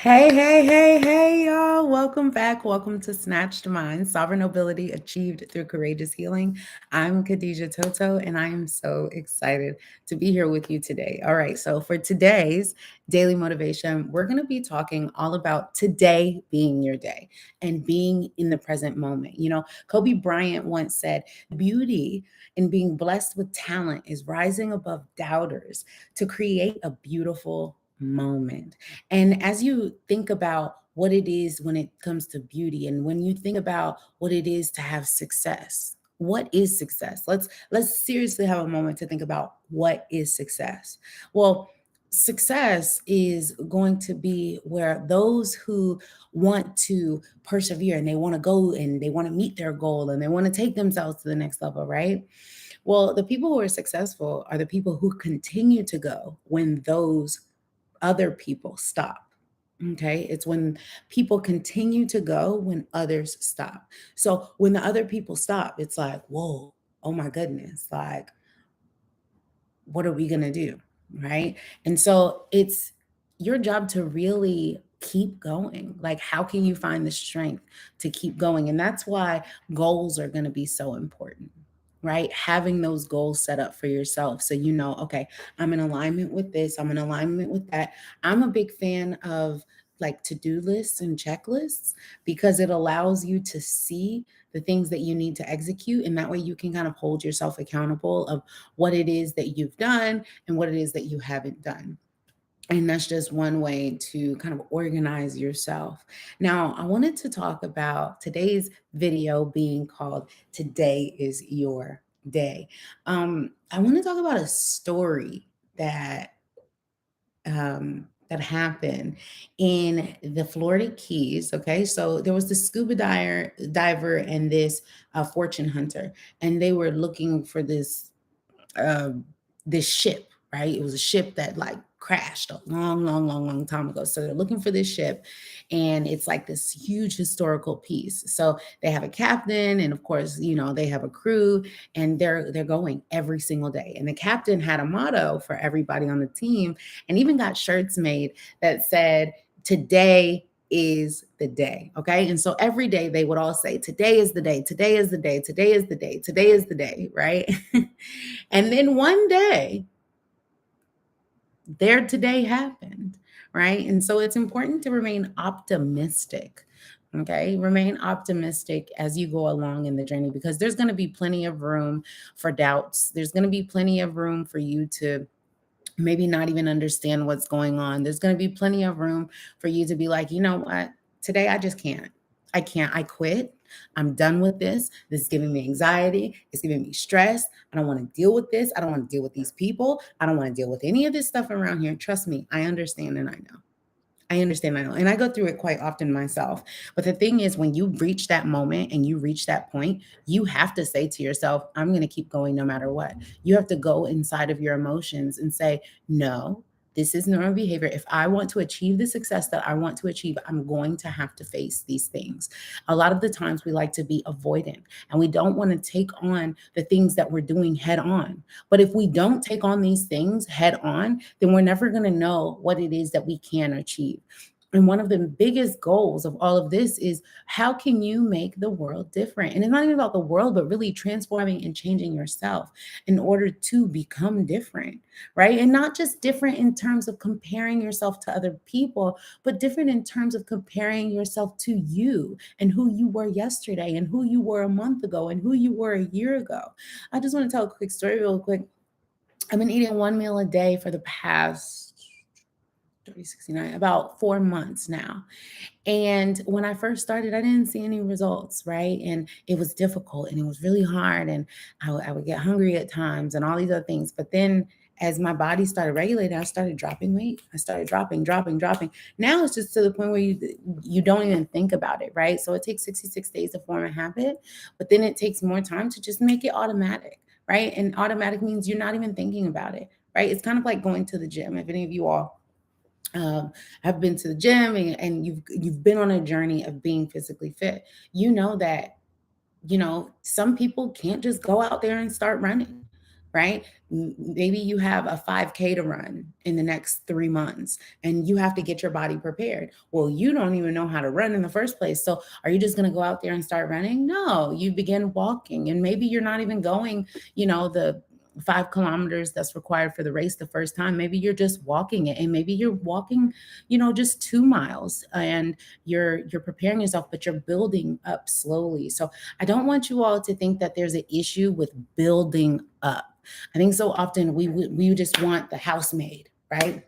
Hey, y'all. Welcome back. Welcome to Snatched Minds, Sovereign Nobility Achieved Through Courageous Healing. I'm Khadijah Tou Tou, and I am so excited to be here with you today. All right, so for today's daily motivation, we're going to be talking all about today being your day and being in the present moment. Kobe Bryant once said, beauty in being blessed with talent is rising above doubters to create a beautiful moment. And as you think about what it is when it comes to beauty, and when you think about what it is to have success, what is success? Let's seriously have a moment to think about what is success. Well, success is going to be where those who want to persevere and they want to go and they want to meet their goal and they want to take themselves to the next level, right? Well, the people who are successful are the people who continue to go when those other people stop. Okay. It's when people continue to go when others stop. So when the other people stop, it's like, whoa, oh my goodness. Like, what are we going to do? Right. And so it's your job to really keep going. Like, how can you find the strength to keep going? And that's why goals are going to be so important. Right. Having those goals set up for yourself. So, okay, I'm in alignment with this, I'm in alignment with that. I'm a big fan of like to do lists and checklists because it allows you to see the things that you need to execute. And that way you can kind of hold yourself accountable of what it is that you've done and what it is that you haven't done. And that's just one way to kind of organize yourself. Now, I wanted to talk about today's video being called Today is Your Day. I want to talk about a story that happened in the Florida Keys. Okay, so there was this diver and this fortune hunter, and they were looking for uh, this ship, right? It was a ship that like crashed a long time ago. So they're looking for this ship, and it's like this huge historical piece. So they have a captain, and of course, they have a crew, and they're going every single day. And the captain had a motto for everybody on the team, and even got shirts made that said, "Today is the day." Okay. And so every day they would all say, "Today is the day, today is the day, today is the day, today is the day," right? And then one day, their today happened, right? And so it's important to remain optimistic. Okay, remain optimistic as you go along in the journey because there's going to be plenty of room for doubts. There's going to be plenty of room for you to maybe not even understand what's going on. There's going to be plenty of room for you to be like, you know what? Today I just can't. I can't. I quit. I'm done with this. This is giving me anxiety. It's giving me stress. I don't want to deal with this. I don't want to deal with these people. I don't want to deal with any of this stuff around here. Trust me, I understand and I know. I understand, I know. And I go through it quite often myself. But the thing is, when you reach that moment and you reach that point, you have to say to yourself, I'm going to keep going no matter what. You have to go inside of your emotions and say, no, this is normal behavior. If I want to achieve the success that I want to achieve, I'm going to have to face these things. A lot of the times we like to be avoidant and we don't want to take on the things that we're doing head on. But if we don't take on these things head on, then we're never going to know what it is that we can achieve. And one of the biggest goals of all of this is how can you make the world different? And it's not even about the world, but really transforming and changing yourself in order to become different, right? And not just different in terms of comparing yourself to other people, but different in terms of comparing yourself to you and who you were yesterday and who you were a month ago and who you were a year ago. I just want to tell a quick story real quick. I've been eating one meal a day for the past 3069 about 4 months now. And when I first started, I didn't see any results, right? And it was difficult and it was really hard. And I would get hungry at times and all these other things. But then as my body started regulating, I started dropping weight. I started dropping. Now it's just to the point where you don't even think about it, right? So it takes 66 days to form a habit, but then it takes more time to just make it automatic, right? And automatic means you're not even thinking about it, right? It's kind of like going to the gym. If any of you all have been to the gym and you've been on a journey of being physically fit, you know that some people can't just go out there and start running. right? Maybe you have a 5K to run in the next 3 months and you have to get your body prepared. Well, you don't even know how to run in the first place. So are you just going to go out there and start running? No, you begin walking, and maybe you're not even going, the 5 kilometers that's required for the race the first time. Maybe you're just walking it, and maybe you're walking, just 2 miles, and you're preparing yourself, but you're building up slowly. So I don't want you all to think that there's an issue with building up. I think so often we just want the house made, right?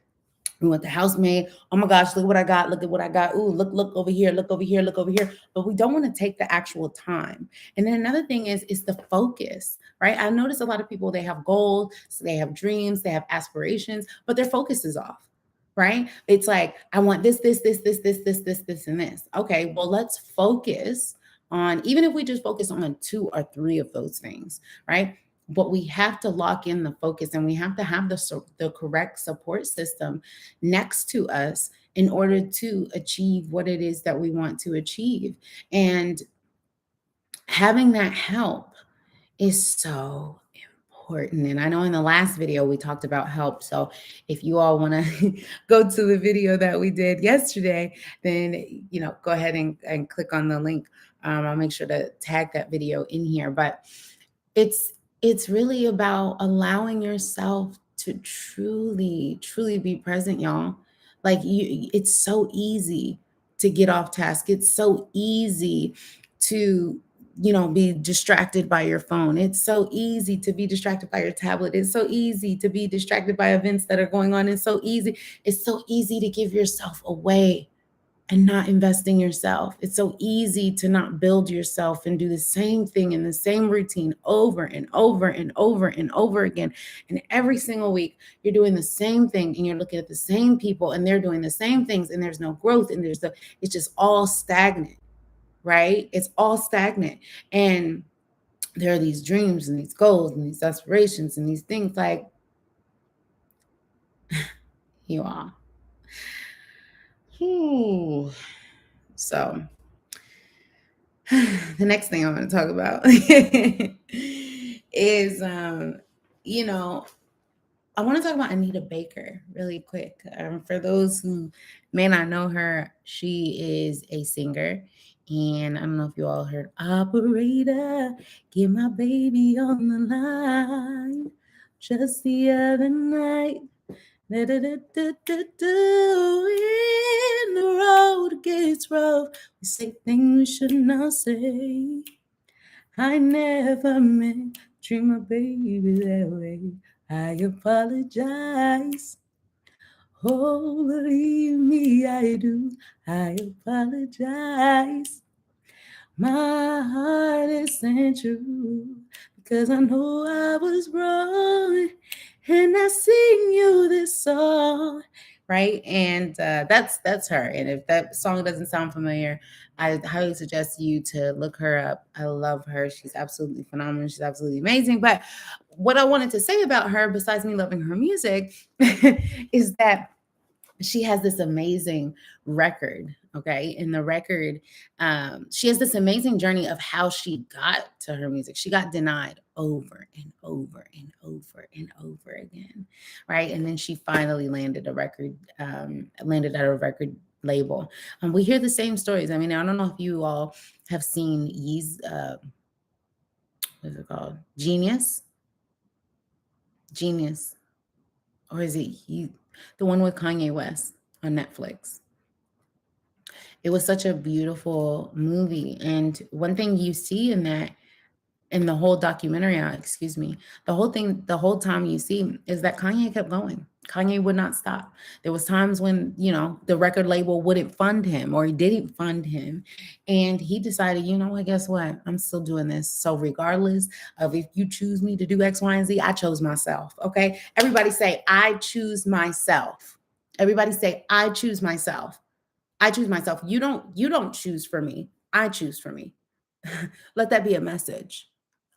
We want the house made. Oh my gosh, look what I got. Look at what I got. Ooh, look over here. Look over here. Look over here. But we don't want to take the actual time. And then another thing is the focus, right? I notice a lot of people, they have goals, so they have dreams, they have aspirations, but their focus is off. Right? It's like, I want this, and this. Okay, well, let's focus on, even if we just focus on 2 or 3 of those things, right? But we have to lock in the focus, and we have to have the correct support system next to us in order to achieve what it is that we want to achieve. And having that help is so important. And I know in the last video we talked about help. So if you all want to go to the video that we did yesterday, then go ahead and click on the link. I'll make sure to tag that video in here. But it's really about allowing yourself to truly be present, y'all. Like, it's so easy to get off task. It's so easy to be distracted by your phone. It's so easy to be distracted by your tablet. It's so easy to be distracted by events that are going on. It's so easy to give yourself away and not invest in yourself. It's so easy to not build yourself and do the same thing in the same routine over and over and over and over again. And every single week, you're doing the same thing, and you're looking at the same people, and they're doing the same things, and there's no growth, and it's just all stagnant, right? It's all stagnant. And there are these dreams and these goals and these aspirations and these things, like, you are. So the next thing I want to talk about is, I want to talk about Anita Baker really quick. For those who may not know her, she is a singer. And I don't know if you all heard Operator, get my baby on the line. Just the other night, when the road gets rough, we say things we should not say. I never meant to treat my baby that way. I apologize. Oh, believe me, I do. I apologize. My heart isn't true, because I know I was wrong, and I sing you this song, right? And that's her. And if that song doesn't sound familiar, I highly suggest you to look her up. I love her. She's absolutely phenomenal. She's absolutely amazing. But what I wanted to say about her, besides me loving her music, is that she has this amazing record. Okay. In the record, she has this amazing journey of how she got to her music. She got denied over and over and over and over again. Right. And then she finally landed landed at a record label. We hear the same stories. I mean, I don't know if you all have seen what is it called? Genius. Or is it the one with Kanye West on Netflix? It was such a beautiful movie. And one thing you see in that, in the whole documentary, excuse me, the whole time you see is that Kanye kept going. Kanye would not stop. There was times when, the record label wouldn't fund him, or he didn't fund him. And he decided, what, guess what? I'm still doing this. So regardless of if you choose me to do X, Y, and Z, I chose myself. Okay. Everybody say, I choose myself. Everybody say, I choose myself. I choose myself. You don't choose for me. I choose for me. Let that be a message.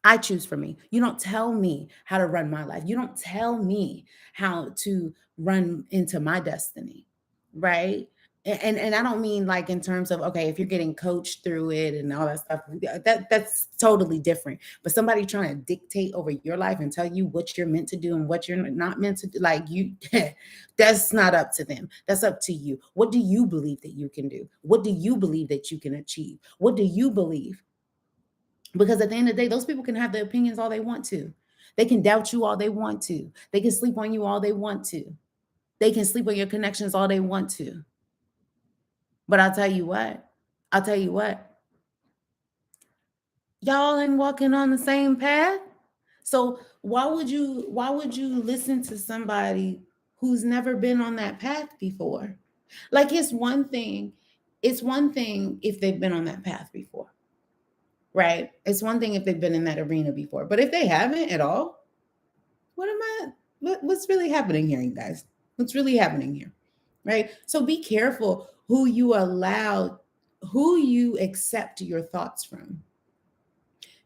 I choose for me. You don't tell me how to run my life. You don't tell me how to run into my destiny, right? And I don't mean like in terms of, okay, if you're getting coached through it and all that stuff, that's totally different. But somebody trying to dictate over your life and tell you what you're meant to do and what you're not meant to do, like you, that's not up to them. That's up to you. What do you believe that you can do? What do you believe that you can achieve? What do you believe? Because at the end of the day, those people can have their opinions all they want to. They can doubt you all they want to. They can sleep on you all they want to. They can sleep on your connections all they want to. But I'll tell you what, I'll tell you what, y'all ain't walking on the same path. So why would you listen to somebody who's never been on that path before? Like it's one thing if they've been on that path before, right? It's one thing if they've been in that arena before. But if they haven't at all, what am I what's really happening here, you guys? What's really happening here? Right? So be careful who you accept your thoughts from.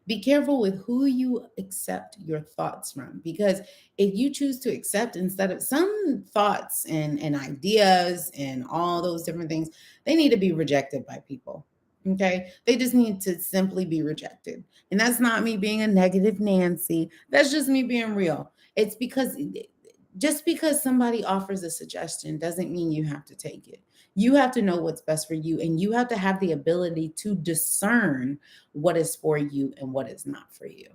Be careful with who you accept your thoughts from, because if you choose to accept, instead of some thoughts and ideas and all those different things, they need to be rejected by people. Okay, they just need to simply be rejected. And that's not me being a negative Nancy, that's just me being real. It's because just because somebody offers a suggestion doesn't mean you have to take it. You have to know what's best for you, and you have to have the ability to discern what is for you and what is not for you.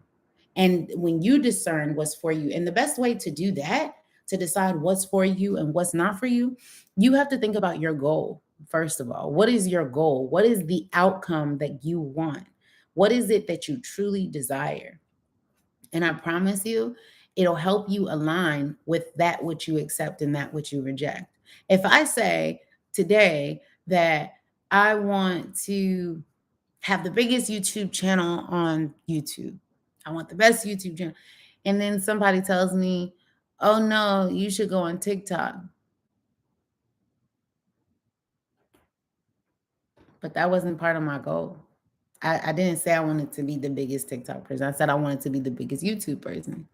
And when you discern what's for you, and the best way to do that, to decide what's for you and what's not for you have to think about your goal. First of all, what is your goal? What is the outcome that you want? What is it that you truly desire? And I promise you, it'll help you align with that which you accept and that which you reject. If I say today that I want to have the biggest YouTube channel on YouTube, I want the best YouTube channel, and then somebody tells me, oh no, you should go on TikTok. But that wasn't part of my goal. I didn't say I wanted to be the biggest TikTok person. I said I wanted to be the biggest YouTube person.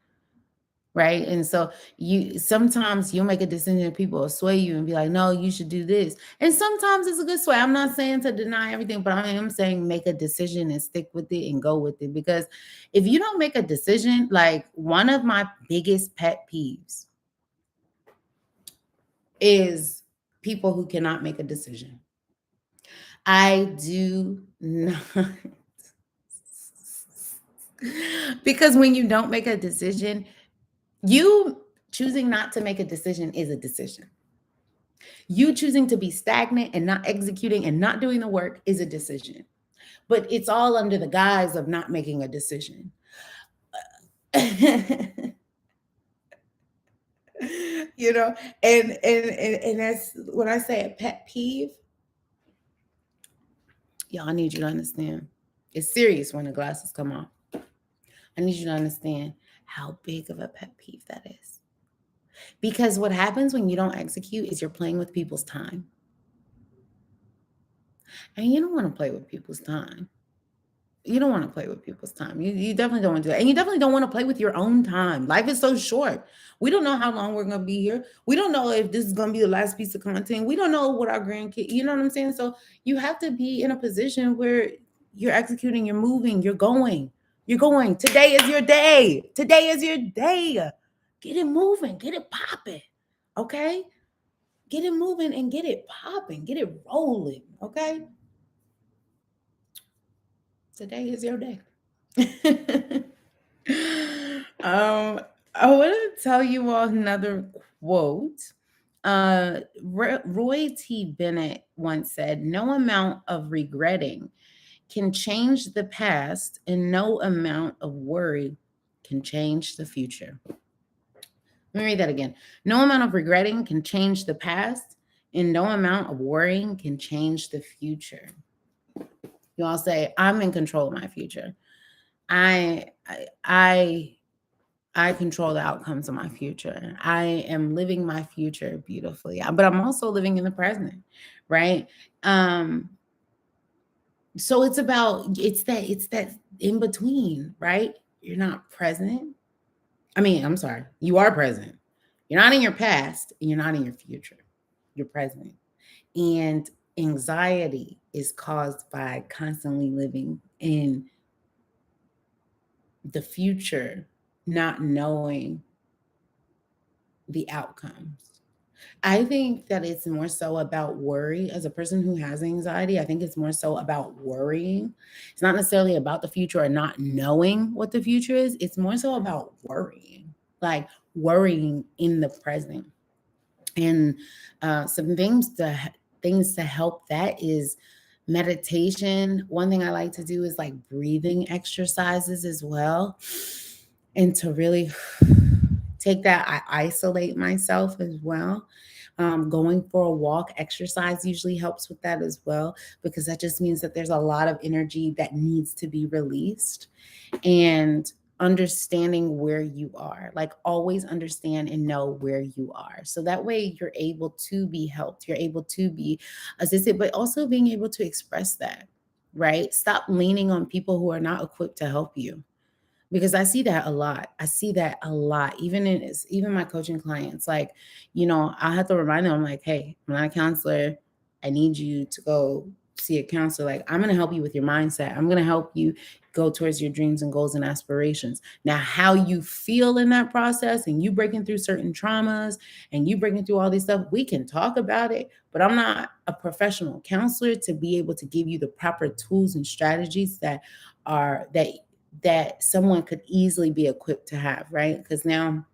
Right. And so you sometimes you'll make a decision and people will sway you and be like, no, you should do this. And sometimes it's a good sway. I'm not saying to deny everything, but I am saying make a decision and stick with it and go with it. Because if you don't make a decision, like one of my biggest pet peeves is people who cannot make a decision. I do not. Because when you don't make a decision, you choosing not to make a decision is a decision. You choosing to be stagnant and not executing and not doing the work is a decision. But it's all under the guise of not making a decision. You know, and that's when I say a pet peeve, y'all, I need you to understand. It's serious when the glasses come off. I need you to understand how big of a pet peeve that is. Because what happens when you don't execute is you're playing with people's time. And you don't want to play with people's time. You don't want to play with people's time. You definitely don't want to do that. And you definitely don't want to play with your own time. Life is so short. We don't know how long we're going to be here. We don't know if this is going to be the last piece of content. We don't know what our grandkids, you know what I'm saying? So you have to be in a position where you're executing, you're moving, you're going. You're going. Today is your day. Today is your day. Get it moving, get it popping. Okay? Get it moving and get it popping, get it rolling. Okay? Today is your day. I want to tell you all another quote. Roy T. Bennett once said, no amount of regretting can change the past, and no amount of worry can change the future. Let me read that again. No amount of regretting can change the past, and no amount of worrying can change the future. You all say, I'm in control of my future. I control the outcomes of my future. I am living my future beautifully, but I'm also living in the present, right? So it's that in between, right? You're not present. I'm sorry, you are present. You're not in your past, and you're not in your future. You're present. And anxiety is caused by constantly living in the future, not knowing the outcomes. I think that it's more so about worry. As a person who has anxiety, I think it's more so about worrying. It's not necessarily about the future or not knowing what the future is. It's more so about worrying, like worrying in the present. And some things to help that is meditation. One thing I like to do is like breathing exercises as well, and to really take that, I isolate myself as well. Going for a walk, exercise usually helps with that as well, because that just means that there's a lot of energy that needs to be released. And understanding where you are, like always understand and know where you are. So that way you're able to be helped, you're able to be assisted, but also being able to express that, right? Stop leaning on people who are not equipped to help you, because I see that a lot. I see that a lot, even my coaching clients. Like, I have to remind them, I'm like, hey, I'm not a counselor. I need you to go see a counselor. Like, I'm going to help you with your mindset. I'm going to help you go towards your dreams and goals and aspirations. Now, how you feel in that process, and you breaking through certain traumas, and you breaking through all this stuff, we can talk about it. But I'm not a professional counselor to be able to give you the proper tools and strategies are that that someone could easily be equipped to have, right? Because now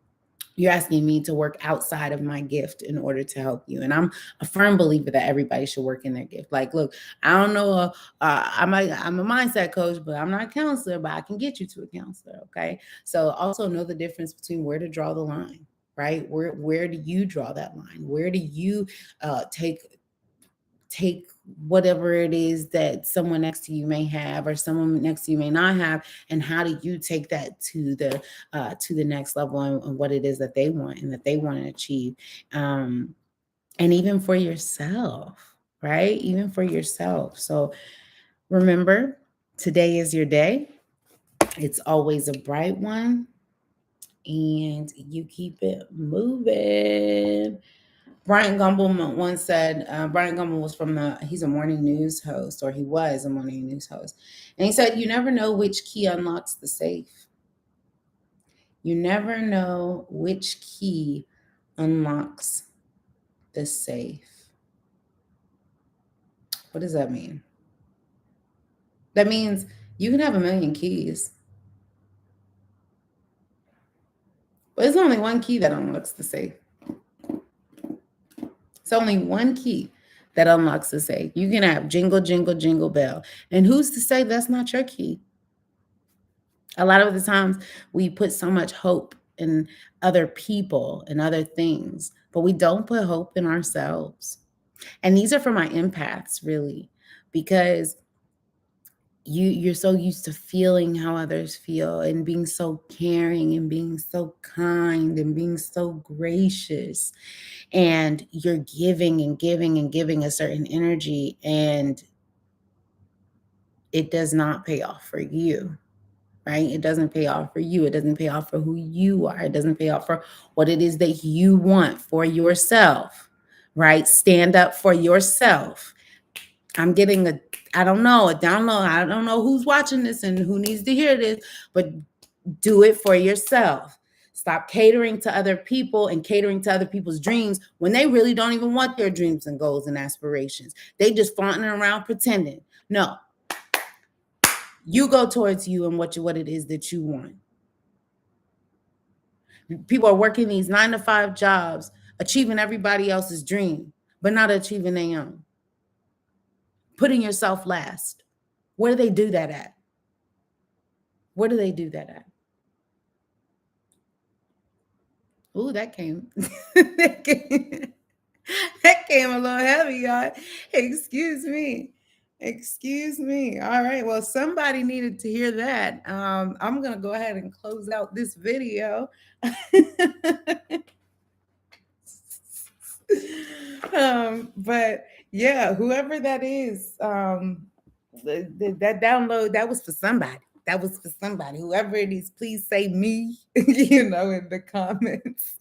you're asking me to work outside of my gift in order to help you. And I'm a firm believer that everybody should work in their gift. Like, look, I don't know, I'm a mindset coach, but I'm not a counselor, but I can get you to a counselor, okay? So also know the difference between where to draw the line, right? Where do you draw that line? Where do you take whatever it is that someone next to you may have, or someone next to you may not have, and how do you take that to the next level, and what it is that they want and that they want to achieve, um, and even for yourself, right? Even for yourself. So remember, today is your day. It's always a bright one, and you keep it moving. Brian Gumbel once said, Brian Gumbel he's a morning news host, or he was a morning news host. And he said, you never know which key unlocks the safe. You never know which key unlocks the safe. What does that mean? That means you can have a million keys, but it's only one key that unlocks the safe. It's only one key that unlocks the safe. You can have jingle, jingle, jingle bell. And who's to say that's not your key? A lot of the times we put so much hope in other people and other things, but we don't put hope in ourselves. And these are for my empaths, really, because you're so used to feeling how others feel, and being so caring, and being so kind, and being so gracious, and you're giving and giving and giving a certain energy, and it does not pay off for you, right? It doesn't pay off for you. It doesn't pay off for who you are. It doesn't pay off for what it is that you want for yourself, right? Stand up for yourself. I'm getting I don't know, a download. I don't know who's watching this and who needs to hear this, but do it for yourself. Stop catering to other people and catering to other people's dreams when they really don't even want their dreams and goals and aspirations. They just flaunting around pretending. No, you go towards you and what it is that you want. People are working these 9-to-5 jobs, achieving everybody else's dream, but not achieving their own. Putting yourself last. Where do they do that at? Where do they do that at? Ooh, that came. that came a little heavy, y'all. Excuse me. Excuse me. All right. Well, somebody needed to hear that. I'm going to go ahead and close out this video. But yeah, whoever that is, that download, that was for somebody. That was for somebody. Whoever it is, please say me, in the comments.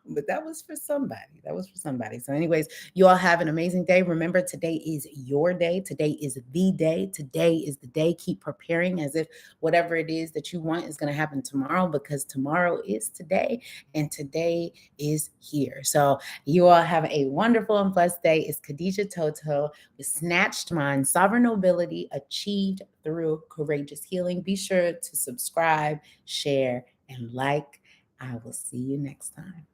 But that was for somebody. That was for somebody. So, anyways, you all have an amazing day. Remember, today is your day. Today is the day. Today is the day. Keep preparing as if whatever it is that you want is going to happen tomorrow, because tomorrow is today and today is here. So, you all have a wonderful and blessed day. It's Khadijah Tou Tou with Snatched Mind, Sovereign Nobility Achieved Through Courageous Healing. Be sure to subscribe, share, and like. I will see you next time.